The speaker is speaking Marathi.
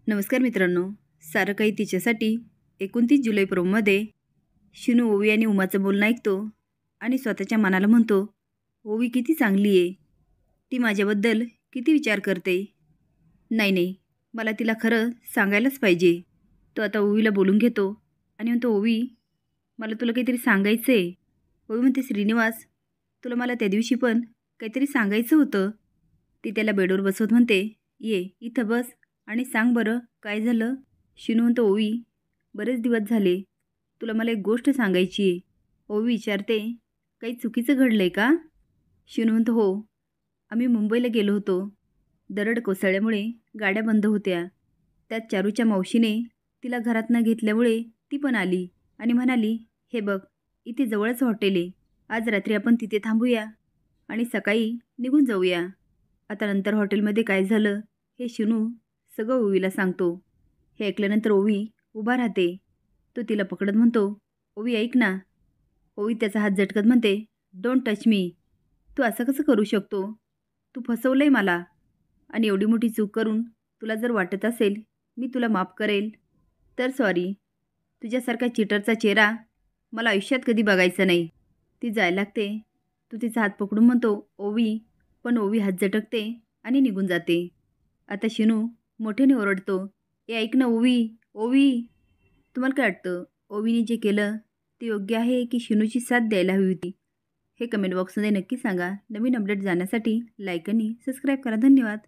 नमस्कार मित्रांनो, सारं काही तिच्यासाठी 29 जुलै प्रोममध्ये शिनू ओवी आणि उमाचं बोलणं ऐकतो आणि स्वतःच्या मनाला म्हणतो, ओवी किती चांगली आहे, ती माझ्याबद्दल किती विचार करते. नाही नाही, मला तिला खरं सांगायलाच पाहिजे. तो आता ओवीला बोलून घेतो आणि म्हणतो, ओवी मला तुला काहीतरी सांगायचं आहे. ओवी म्हणते, श्रीनिवास तुला मला त्या दिवशी पण काहीतरी सांगायचं होतं. ती त्याला बेडवर बसवत म्हणते, ये इथं बस आणि सांग बरं काय झालं. शिनू म्हणतो, ओवी बरेच दिवस झाले, तुला मला एक गोष्ट सांगायची आहे. ओवी विचारते, काही चुकीचं घडलं आहे का. शिनू म्हणतो, हो, आम्ही मुंबईला गेलो होतो. दरड कोसळल्यामुळे गाड्या बंद होत्या. त्यात चारूच्या मावशीने तिला घरात न घेतल्यामुळे ती पण आली आणि म्हणाली, हे बघ इथे जवळच हॉटेल आहे, आज रात्री आपण तिथे थांबूया आणि सकाळी निघून जाऊया. आता नंतर हॉटेलमध्ये काय झालं हे शिनू सगळं ओवीला सांगतो. हे ऐकल्यानंतर ओवी उभा राहते. तो तिला पकडत म्हणतो, ओवी ऐक ना. ओवी त्याचा हात झटकत म्हणते, डोंट टच मी. तू असं कसं करू शकतो. तू फसवलं आहे मला आणि एवढी मोठी चूक करून तुला जर वाटत असेल मी तुला माफ करेल तर सॉरी. तुझ्यासारखा चिटरचा चेहरा मला आयुष्यात कधी बघायचा नाही. ती जायला लागते. तू तिचा हात पकडून म्हणतो, ओवी, पण ओवी हात झटकते आणि निघून जाते. आता शिनू मोठ्याने ओरडतो, ए ऐक ना ओवी, ओवी. तुम्हाला काय वाटतं, ओवीने जे केलं ते योग्य आहे की शिनूची साथ द्यायला हवी होती. हे कमेंट बॉक्समध्ये नक्की सांगा. नवीन अपडेट जाण्यासाठी लाईक आणि सबस्क्राईब करा. धन्यवाद.